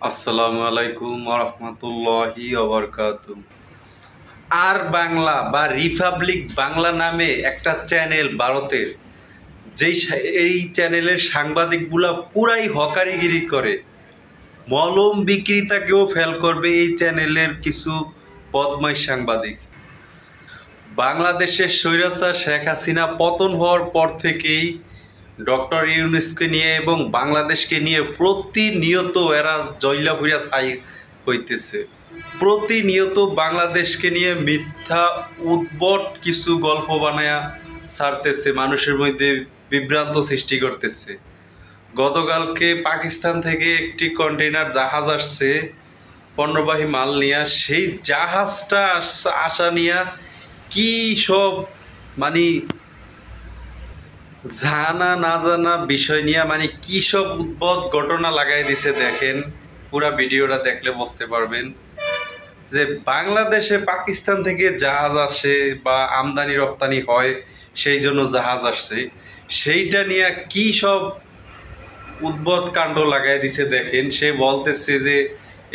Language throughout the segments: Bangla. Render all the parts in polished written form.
আসসালামু আলাইকুম রহমতুল্লাহি ওবরকাতু। আর বাংলা বা রিপাবলিক বাংলা নামে একটা চ্যানেল ভারতের, এই চ্যানেলের সাংবাদিকগুলা পুরাই হকারিগিরি করে, মলম বিক্রেতাকেও ফেল করবে এই চ্যানেলের কিছু বদমাইশ সাংবাদিক। বাংলাদেশের স্বৈরাচার শেখ হাসিনা পতন হওয়ার পর থেকেই ডক্টর ইউনূসকে নিয়ে এবং বাংলাদেশকে নিয়ে প্রতিনিয়ত এরা জয়লাভুরিয়া ছাই হইতেছে। প্রতিনিয়ত বাংলাদেশকে নিয়ে মিথ্যা উদ্ভট কিছু গল্প বানায়া ছাড়তেছে, মানুষের মধ্যে বিভ্রান্ত সৃষ্টি করতেছে। গতকালকে পাকিস্তান থেকে একটি কন্টেইনার জাহাজ আসছে পণ্যবাহী মাল নিয়ে, সেই জাহাজটা আসা নিয়ে কি সব মানে জানা না জানা বিষয় নিয়ে কি সব উদ্ভট ঘটনা লাগাই দিছে। দেখেন, পুরা ভিডিওটা দেখলে বুঝতে পারবেন যে বাংলাদেশে পাকিস্তান থেকে জাহাজ আসে বা আমদানি রপ্তানি হয়, সেই জন্য জাহাজ আসছে, সেইটা নিয়ে কি সব উদ্ভট কাণ্ড লাগাই দিছে। দেখেন, সে বলতেছে যে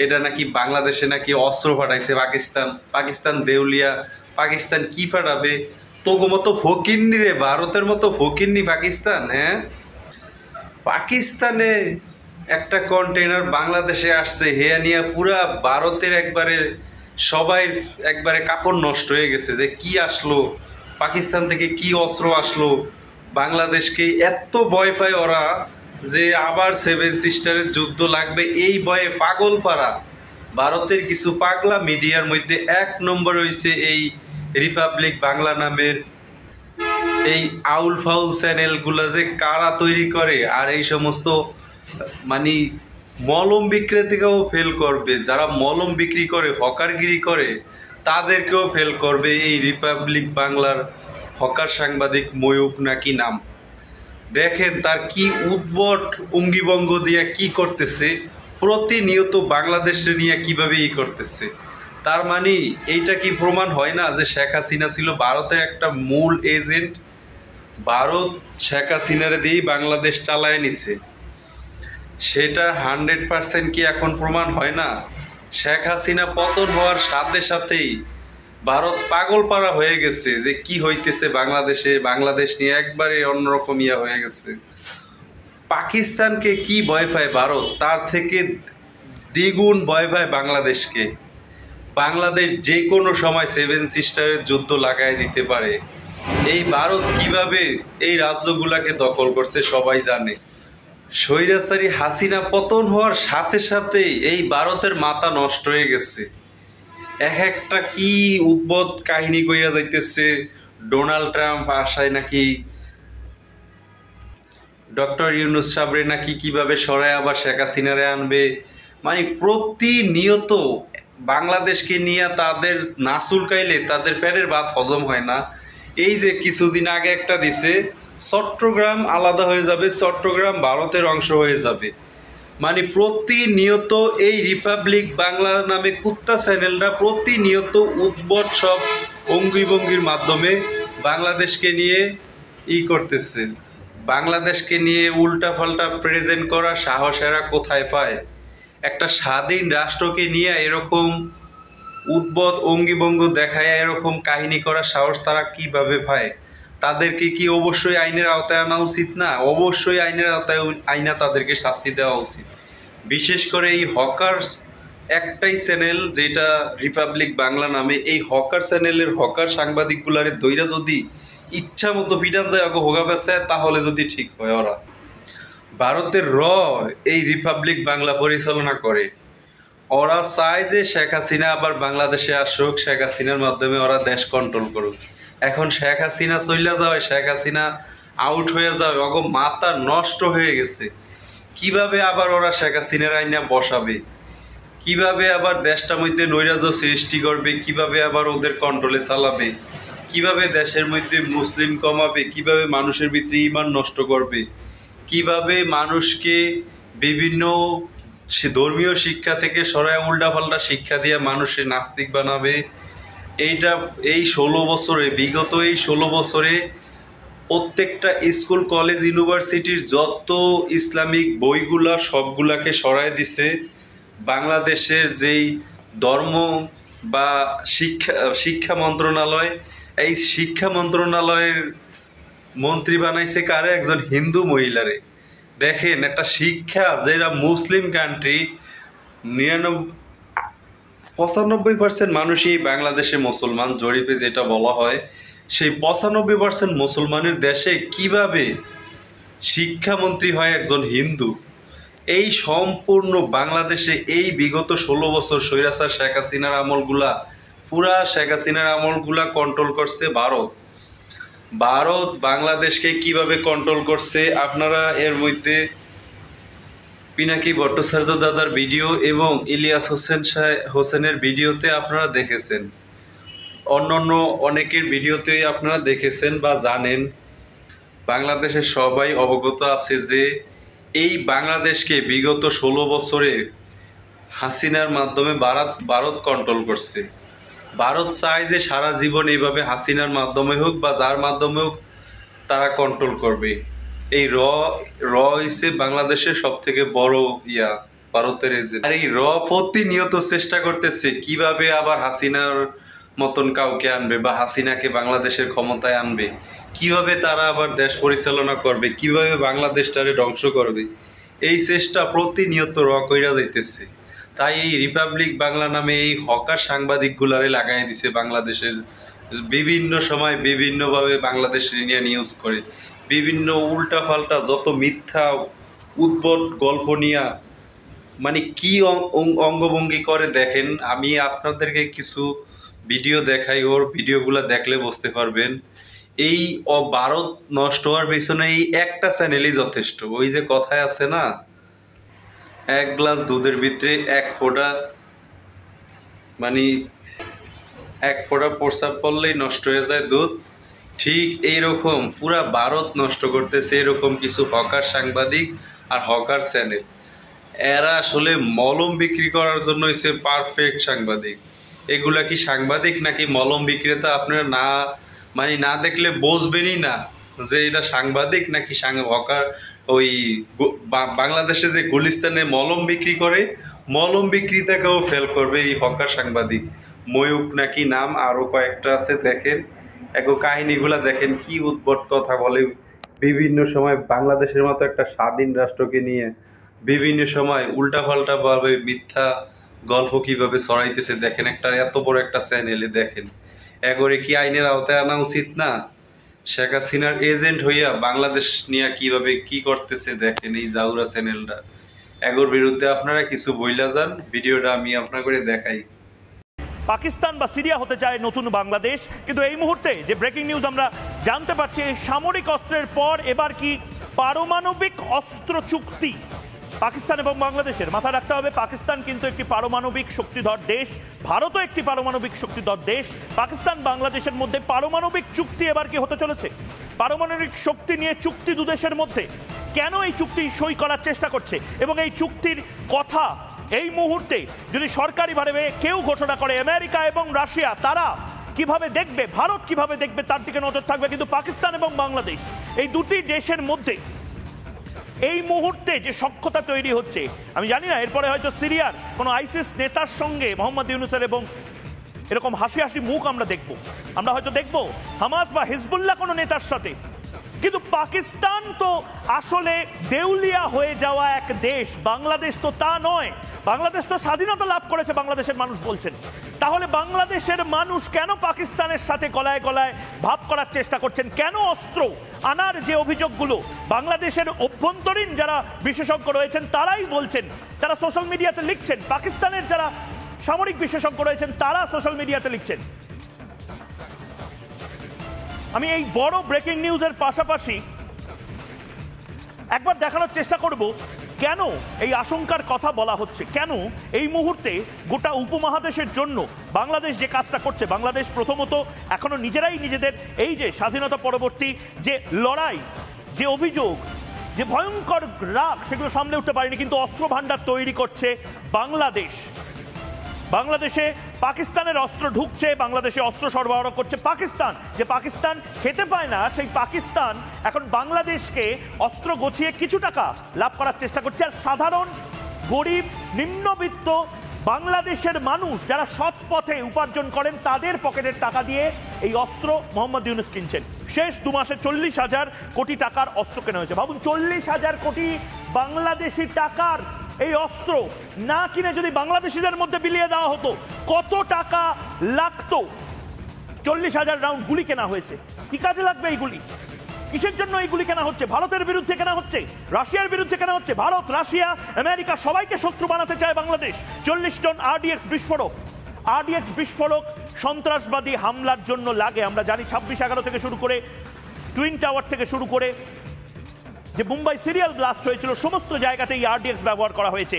এটা নাকি বাংলাদেশে নাকি অস্ত্র ফাটাইছে পাকিস্তান দেউলিয়া, পাকিস্তান কি ফাটাবে? তোগো মতো ফকিন্নি রে, ভারতের মতো ফকিন্নি পাকিস্তান। হ্যাঁ, পাকিস্তানে একটা কন্টেইনার বাংলাদেশে আসছে, হেয়া নিয়ে পুরা ভারতের একবারে সবাই একবারে কাপড় নষ্ট হয়ে গেছে যে কি আসলো পাকিস্তান থেকে, কি অস্ত্র আসলো বাংলাদেশকে। এত ভয় পায় ওরা যে আবার সেভেন সিস্টারের যুদ্ধ লাগবে, এই ভয়ে পাগল পাড়া ভারতের কিছু পাগলা মিডিয়ার মধ্যে এক নম্বর হয়েছে এই রিপাবলিক বাংলা নামের এই আউল ফাউল চ্যানেলগুলো। যে কারা তৈরি করে আর এই সমস্ত মানে মলম বিক্রেতাকেও ফেল করবে, যারা মলম বিক্রি করে হকারগিরি করে তাদেরকেও ফেল করবে এই রিপাবলিক বাংলার হকার সাংবাদিক ময়ূক নাকি নাম। দেখেন তার কি উদ্ভট অঙ্গিভঙ্গ দিয়ে কি করতেছে, প্রতিনিয়ত বাংলাদেশে নিয়ে কিভাবে করতেছে। তার মানে এইটা কি প্রমাণ হয় না যে শেখ হাসিনা ছিল ভারতের একটা মূল এজেন্ট? ভারত শেখ হাসিনারে দিয়েই বাংলাদেশ চালায় নিছে, সেটা 100% কি এখন প্রমাণ হয় না? শেখ হাসিনা পতন হওয়ার সাথে সাথেই ভারত পাগল পাড়া হয়ে গেছে যে কি হইতেছে বাংলাদেশে, বাংলাদেশ নিয়ে একবারে অন্যরকম হয়ে গেছে। পাকিস্তানকে কি ভয় পায় ভারত, তার থেকে দ্বিগুণ ভয় পায় বাংলাদেশকে। বাংলাদেশ যে কোনো সময় সেভেন সিস্টারের যুদ্ধ লাগাই দিতে পারে। এই ভারত কিভাবে এই রাজ্যগুলাকে দখল করছে সবাই জানে। স্বৈরাচারী হাসিনা পতন হওয়ার সাথে সাথেই এই ভারতের মাথা নষ্ট হয়ে গেছে। এক একটা কি উদ্ভট কাহিনী কইরা যাইতেছে। ডোনাল্ড ট্রাম্প আসায় নাকি ডক্টর ইউনূস সাবরে নাকি কিভাবে সরায় আবার শেখ হাসিনারে আনবে। প্রতিনিয়ত বাংলাদেশকে নিয়ে তাদের না চুলকাইলে তাদের ফেরের ভাত হজম হয় না। এই যে কিছুদিন আগে একটা দিছে, চট্টগ্রাম আলাদা হয়ে যাবে, চট্টগ্রাম ভারতের অংশ হয়ে যাবে। প্রতিনিয়ত এই রিপাবলিক বাংলা নামে কুত্তা চ্যানেলটা প্রতিনিয়ত উদ্ভট সব অঙ্গিভঙ্গির মাধ্যমে বাংলাদেশকে নিয়ে করতেছে। বাংলাদেশকে নিয়ে উল্টাপাল্টা প্রেজেন্ট করার সাহস এরা কোথায় পায়? একটা স্বাধীন রাষ্ট্রকে নিয়ে এরকম উদ্ভট অঙ্গিভঙ্গ দেখায়, এরকম কাহিনী করার সাহস তারা কিভাবে পায়? তাদেরকে কি অবশ্যই আইনের আওতায় আনা উচিত না? অবশ্যই আইনের আওতায় আইনা তাদেরকে শাস্তি দেওয়া উচিত। বিশেষ করে এই হকার্স একটাই চ্যানেল যেটা রিপাবলিক বাংলা নামে, এই হকার চ্যানেলের হকার সাংবাদিকগুলারে দইরা যদি ইচ্ছা মতো পিটান যায় আগে হোগা বেসায়, তাহলে যদি ঠিক হয়। ওরা ভারতের এই রিপাবলিক বাংলা পরিচালনা করে। ওরা চায় যে শেখ হাসিনা আবার বাংলাদেশে আসুক, শেখ হাসিনার মাধ্যমে ওরা দেশ কন্ট্রোল করুক। এখন শেখ হাসিনা চইলা যাওয়ায়, শেখ হাসিনা আউট হয়ে যাওয়ায় ওগো মাথা নষ্ট হয়ে গেছে। কিভাবে আবার ওরা শেখ হাসিনার আইনা বসাবে, কিভাবে আবার দেশটার মধ্যে নৈরাজ্য সৃষ্টি করবে, কিভাবে আবার ওদের কন্ট্রোলে চালাবে, কিভাবে দেশের মধ্যে মুসলিম কমাবে, কিভাবে মানুষের ভিতরে ঈমান নষ্ট করবে, কিভাবে মানুষকে বিভিন্ন ধর্মীয় শিক্ষা থেকে সরায় উল্টাপাল্টা শিক্ষা দিয়ে মানুষের নাস্তিক বানাবে। এই 16 বছরে, বিগত এই 16 বছরে প্রত্যেকটা স্কুল কলেজ ইউনিভার্সিটির যত ইসলামিক বইগুলা সবগুলাকে সরায় দিছে। বাংলাদেশের যেই ধর্ম বা শিক্ষা শিক্ষা মন্ত্রণালয়, এই শিক্ষা মন্ত্রণালয়ের মন্ত্রী বানাইছে কারে? একজন হিন্দু মহিলারে। দেখেন একটা শিক্ষা, যেটা মুসলিম কান্ট্রি, 95% মানুষই বাংলাদেশে মুসলমান, জরিপে যেটা বলা হয়, সেই 95% মুসলমানের দেশে কিভাবে শিক্ষামন্ত্রী হয় একজন হিন্দু? এই সম্পূর্ণ বাংলাদেশে এই বিগত 16 বছর স্বৈরাচার শেখ হাসিনার আমলগুলা, পুরা শেখ হাসিনার আমলগুলা কন্ট্রোল করছে ভারত। ভারত বাংলাদেশকে কিভাবে কন্ট্রোল করছে আপনারা এর মধ্যে পিনাকি ভট্টাচার্য দাদার ভিডিও এবং ইলিয়াস হোসেনের ভিডিওতে আপনারা দেখেছেন, অন্যান্য অনেকের ভিডিওতে আপনারা দেখেছেন বা জানেন। বাংলাদেশের সবাই অবগত আছে যে এই বাংলাদেশকে বিগত 16 বছরে হাসিনার মাধ্যমে ভারত কন্ট্রোল করছে। ভারত চায় যে সারা জীবন এইভাবে হাসিনার মাধ্যমে হোক বা যার মাধ্যমে হোক তারা কন্ট্রোল করবে। এই র হইছে বাংলাদেশের সব থেকে বড় ভারতের এজেন্ট। আর এই প্রতিনিয়ত চেষ্টা করতেছে কিভাবে আবার হাসিনার মতন কাউকে আনবে বা হাসিনাকে বাংলাদেশের ক্ষমতায় আনবে, কিভাবে তারা আবার দেশ পরিচালনা করবে, কিভাবে বাংলাদেশটারে ধ্বংস করবে, এই চেষ্টা প্রতিনিয়ত কইরা যাইতেছে। তাই এই রিপাবলিক বাংলা নামে এই হকার সাংবাদিকগুলারে লাগাই দিছে বাংলাদেশের, বিভিন্ন সময় বিভিন্নভাবে বাংলাদেশের নিয়ে নিউজ করে, বিভিন্ন উল্টাপাল্টা যত মিথ্যা উদ্ভট গল্প নিয়ে মানে কি অঙ্গভঙ্গি করে দেখেন। আমি আপনাদেরকে কিছু ভিডিও দেখাই, ওর ভিডিওগুলো দেখলে বুঝতে পারবেন। এই ভারত নষ্ট হওয়ার পেছনে এই একটা চ্যানেলই যথেষ্ট। ওই যে কথায় আছে না, এক গ্লাস দুধের ভিতরে এক ফোঁটা প্রস্রাব পড়লেই নষ্ট হয়ে যায় দুধ। ঠিক এইরকম পুরা ভারত নষ্ট করতেছে এরকম কিছু হকার সাংবাদিক আর হকার চ্যানেল। এরা আসলে মলম বিক্রি করার জন্য হচ্ছে পারফেক্ট সাংবাদিক। এগুলা কি সাংবাদিক নাকি মলম বিক্রেতা আপনারা না দেখলে বুঝবেনই না যে এটা সাংবাদিক নাকি হকার। ওই বাংলাদেশে যে গুলিস্তানে মলম বিক্রি করে, মলম বিক্রেতাকেও ফেল করবে এই হকার সাংবাদিক। ময়ূক নাকি নাম, আরো কয়েকটা আছে। দেখেন এগো কাহিনীগুলা দেখেন, কি উদ্ভট কথা বলে। বিভিন্ন সময় বাংলাদেশের মতো একটা স্বাধীন রাষ্ট্রকে নিয়ে বিভিন্ন সময় উল্টাপাল্টা ভাবে মিথ্যা গল্প কিভাবে ছড়াইতেছে দেখেন। একটা এত বড় একটা চ্যানেলে দেখেন, এগোরে কি আইনের আওতায় আনা উচিত না? শেখ হাসিনার এজেন্ট হইয়া বাংলাদেশ নিয়ে কিভাবে কি করতেছে দেখেন এই জাউরা চ্যানেলটা। এগোর বিরুদ্ধে আপনারা কিছু বইলা যান, ভিডিওটা আমি আপনার করে দেখাই। পাকিস্তান বা সিরিয়া হতে চায় নতুন বাংলাদেশ, কিন্তু এই মুহূর্তে যে ব্রেকিং নিউজ আমরা জানতে পারছি, সামরিক অস্ত্রের পর এবার কি পারমাণবিক অস্ত্র চুক্তি পাকিস্তান এবং বাংলাদেশের। মাথায় রাখতে হবে পাকিস্তান কিন্তু একটি পারমাণবিক শক্তিধর দেশ, ভারতও একটি পারমাণবিক শক্তিধর দেশ। পাকিস্তান বাংলাদেশের মধ্যে পারমাণবিক চুক্তি এবার কি হতে চলেছে? পারমাণবিক শক্তি নিয়ে চুক্তি দু দেশের মধ্যে, কেন এই চুক্তি সই করার চেষ্টা করছে এবং এই চুক্তির কথা এই মুহূর্তে যদি সরকারিভাবে কেউ ঘোষণা করে, আমেরিকা এবং রাশিয়া তারা কিভাবে দেখবে, ভারত কিভাবে দেখবে, তার দিকে নজর থাকবে। কিন্তু পাকিস্তান এবং বাংলাদেশ এই দুটি দেশের মধ্যে এই মুহূর্তে যে সখ্যতা তৈরি হচ্ছে, আমি জানি না এরপরে হয়তো সিরিয়ার কোনো আইসিস নেতার সঙ্গে মোহাম্মদ ইউনূসের এবং এরকম হাসি হাসি মুখ আমরা হয়তো দেখবো হামাস বা হিজবুল্লাহ কোনো নেতার সাথে। কিন্তু পাকিস্তান তো আসলে দেউলিয়া হয়ে যাওয়া এক দেশ, বাংলাদেশ তো তা নয়। বাংলাদেশ তো স্বাধীনতা লাভ করেছে, বাংলাদেশের মানুষ বলছেন। তাহলে বাংলাদেশের মানুষ কেন পাকিস্তানের সাথে গলায় গলায় ভাব করার চেষ্টা করছেন? কেন অস্ত্র আনার যে অভিযোগগুলো বাংলাদেশের অভ্যন্তরীণ যারা বিশেষজ্ঞ রয়েছেন তারাই বলছেন, তারা সোশ্যাল মিডিয়াতে লিখছেন, পাকিস্তানের যারা সামরিক বিশেষজ্ঞ রয়েছেন তারা সোশ্যাল মিডিয়াতে লিখছেন। আমি এই বড় ব্রেকিং নিউজের পাশাপাশি একবার দেখানোর চেষ্টা করব কেন এই আশঙ্কার কথা বলা হচ্ছে, কেন এই মুহূর্তে গোটা উপমহাদেশের জন্য বাংলাদেশ যে কাজটা করছে। বাংলাদেশ প্রথমত এখনো নিজেরাই নিজেদের এই যে স্বাধীনতা পরবর্তী যে লড়াই, যে অভিযোগ, যে ভয়ঙ্কর রাগ, সেগুলো সামলে উঠতে পারেনি, কিন্তু অস্ত্র ভান্ডার তৈরি করছে বাংলাদেশ। বাংলাদেশে পাকিস্তানের অস্ত্র ঢুকছে, বাংলাদেশে অস্ত্র সরবরাহ করছে পাকিস্তান। যে পাকিস্তান খেতে পায় না, সেই পাকিস্তান এখন বাংলাদেশকে অস্ত্র গছিয়ে কিছু টাকা লাভ করার চেষ্টা করছে। আর সাধারণ গরিব নিম্নবিত্ত বাংলাদেশের মানুষ যারা সৎ পথে উপার্জন করেন তাদের পকেটের টাকা দিয়ে এই অস্ত্র মোহাম্মদ ইউনূস কিনছেন। শেষ 2 মাসে 40,000 কোটি টাকার অস্ত্র কেনা হয়েছে। ভাবুন, 40,000 কোটি বাংলাদেশি টাকার এই অস্ত্র না কিনে যদি বাংলাদেশিদের মধ্যে বিলিয়ে দেওয়া হতো কত টাকা লাগতো। 40,000 রাউন্ড গুলি কেনা হয়েছে। কি কাজে লাগবে এই গুলি? কিসের জন্য এইগুলি কেনা হচ্ছে? ভারতের বিরুদ্ধে কেনা হচ্ছে, রাশিয়ার বিরুদ্ধে কেনা হচ্ছে। ভারত, রাশিয়া, আমেরিকা সবাইকে শত্রু বানাতে চায় বাংলাদেশ। 40 টন আরডিএক্স বিস্ফোরক সন্ত্রাসবাদী হামলার জন্য লাগে। আমরা জানি 26/11 থেকে শুরু করে, টুইন টাওয়ার থেকে শুরু করে যে মুম্বাই সিরিয়াল ব্লাস্ট হয়েছিল, সমস্ত জায়গাতে এই আরডিএক্স ব্যবহার করা হয়েছে।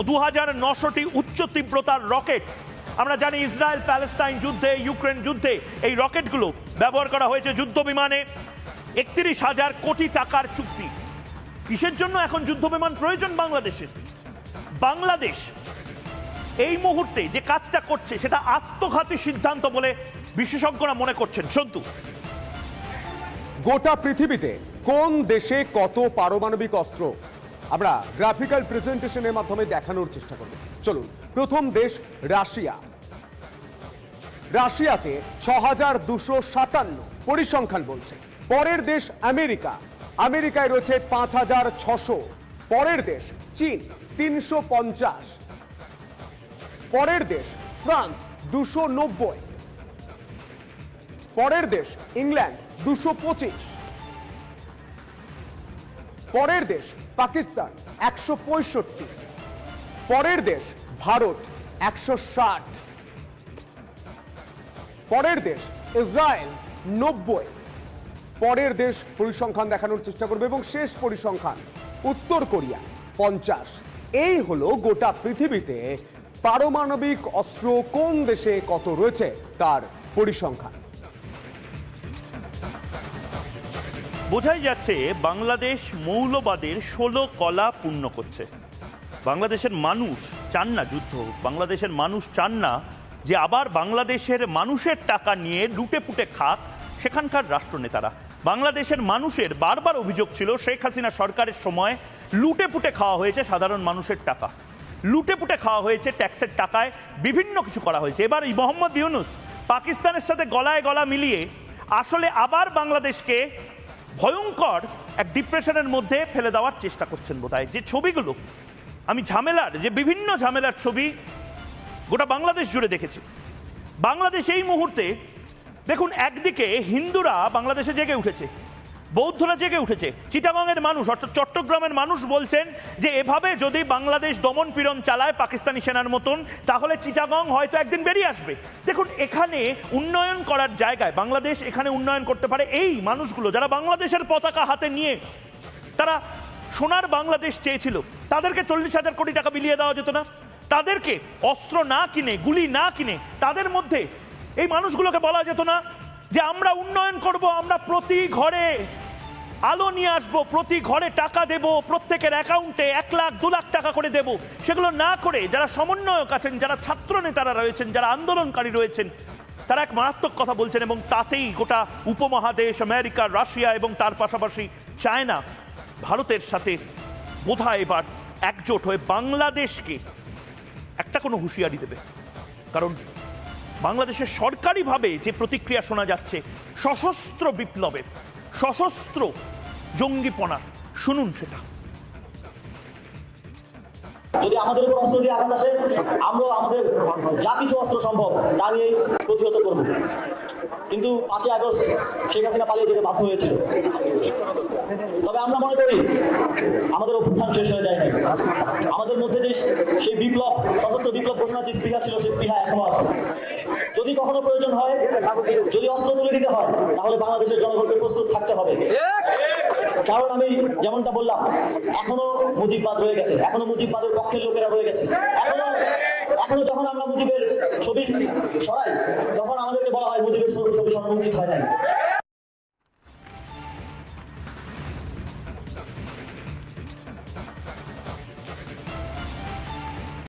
2900টি উচ্চ তীব্রতার রকেট। আমরা জানি ইসরায়েল প্যালেস্টাইন যুদ্ধে, ইউক্রেন যুদ্ধে এই রকেটগুলো ব্যবহার করা হয়েছে। যুদ্ধ বিমানে 31,000 কোটি টাকার চুক্তি। কিসের জন্য এখন যুদ্ধ বিমান প্রয়োজন বাংলাদেশের? বাংলাদেশ এই মুহূর্তে যে কাজটা করছে সেটা আত্মঘাতী সিদ্ধান্ত বলে বিশেষজ্ঞরা মনে করছেন। সন্তু, গোটা পৃথিবীতে কোন দেশে কত পারমাণবিক অস্ত্র আমরা গ্রাফিক্যাল প্রেজেন্টেশনের মাধ্যমে দেখানোর চেষ্টা করব। চলুন, প্রথম দেশ রাশিয়া। রাশিয়াতে 6,257 পরিসংখ্যান বলছে। পরের দেশ আমেরিকা, আমেরিকায় রয়েছে 5,600। পরের দেশ চীন 350। পরের দেশ ফ্রান্স 290। পরের দেশ ইংল্যান্ড 225। পরের দেশ পাকিস্তান 165। পরের দেশ ভারত 160। পরের দেশ ইসরায়েল 90। পরের দেশ পরিসংখ্যান দেখানোর চেষ্টা করবে এবং শেষ পরিসংখ্যান উত্তর কোরিয়া 50। এই হলো গোটা পৃথিবীতে পারমাণবিক অস্ত্র কোন দেশে কত রয়েছে তার পরিসংখ্যান। বোঝাই যাচ্ছে বাংলাদেশ মৌলবাদের 16 কলা পূর্ণ করছে। বাংলাদেশের মানুষ চান না যুদ্ধ। বাংলাদেশের মানুষ চান না যে আবার বাংলাদেশের মানুষের টাকা নিয়ে লুটে পুটে খাক সেখানকার রাষ্ট্রনেতারা। বাংলাদেশের মানুষের বারবার অভিযোগ ছিল শেখ হাসিনা সরকারের সময় লুটে পুটে খাওয়া হয়েছে সাধারণ মানুষের টাকা, লুটে পুটে খাওয়া হয়েছে ট্যাক্সের টাকায়, বিভিন্ন কিছু করা হয়েছে। এবার এই মোহাম্মদ ইউনূস পাকিস্তানের সাথে গলায় গলা মিলিয়ে আসলে আবার বাংলাদেশকে ভয়ঙ্কর এক ডিপ্রেশনের মধ্যে ফেলে দেওয়ার চেষ্টা করছেন বোধহয়। যে ছবিগুলো আমি বিভিন্ন ঝামেলার ছবি গোটা বাংলাদেশ জুড়ে দেখেছি। বাংলাদেশ এই মুহূর্তে দেখুন, একদিকে হিন্দুরা বাংলাদেশে জেগে উঠেছে, বৌদ্ধরা জেগে উঠেছে। চিটাগংয়ের মানুষ অর্থাৎ চট্টগ্রামের মানুষ বলছেন যে এভাবে যদি বাংলাদেশ দমন পীড়ন চালায় পাকিস্তানি সেনার মতন তাহলে চিটাগং হয়তো একদিন বেরিয়ে আসবে। দেখুন, এখানে উন্নয়ন করার জায়গায় বাংলাদেশ এখানে উন্নয়ন করতে পারে। এই মানুষগুলো যারা বাংলাদেশের পতাকা হাতে নিয়ে তারা সোনার বাংলাদেশ চেয়েছিল, তাদেরকে 40,000 কোটি টাকা বিলিয়ে দেওয়া যেত না? তাদেরকে অস্ত্র না কিনে, গুলি না কিনে তাদের মধ্যে এই মানুষগুলোকে বলা যেত না যে আমরা উন্নয়ন করব, আমরা প্রতি ঘরে আলো নিয়ে আসবো, প্রতি ঘরে টাকা দেব, প্রত্যেকের অ্যাকাউন্টে 1 লাখ 2 লাখ টাকা করে দেব? সেগুলো না করে যারা সমন্বয়ক আছেন, যারা ছাত্র নেতারা রয়েছেন, যারা আন্দোলনকারী রয়েছেন, তারা এক মারাত্মক কথা বলছেন এবং তাতেই গোটা উপমহাদেশ, আমেরিকা, রাশিয়া এবং তার পাশাপাশি চায়না ভারতের সাথে বোধহয় এবার একজোট হয়ে বাংলাদেশকে একটা কোনো হুঁশিয়ারি দেবে। কারণ বাংলাদেশের সরকারিভাবে যে প্রতিক্রিয়া শোনা যাচ্ছে সশস্ত্র বিপ্লবের, সশস্ত্র জঙ্গিপনা, শুনুন সেটা। যদি আমাদের উপর অস্ত্র দিয়ে আঘাত আসে, আমরা আমাদের যা কিছু অস্ত্র সম্ভব তা নিয়েই প্রতিহত করব। কিন্তু 5ই আগস্ট শেখ হাসিনা পালিয়ে যেতে বাধ্য হয়েছিল। তবে আমরা মনে করি আমাদের অভ্যুত্থান শেষ হয়ে যায়নি। আমাদের মধ্যে যে সেই বিপ্লব, সশস্ত্র বিপ্লব ঘোষণার যে স্পৃহা ছিল, সেই স্পৃহা এখনো আছে। যদি কখনো প্রয়োজন হয়, যদি অস্ত্র তুলে দিতে হয়, তাহলে বাংলাদেশের জনগণকে প্রস্তুত থাকতে হবে। কারণ আমি যেমনটা বললাম, এখনো মুজিববাদ রয়ে গেছে, এখনো মুজিববাদের পক্ষের লোকেরা রয়ে গেছে। এখনো যখন আমরা মুজিবের ছবি সরাই, তখন আমাদেরকে বলা হয় মুজিবের ছবি সরানো উচিত হয় নাই।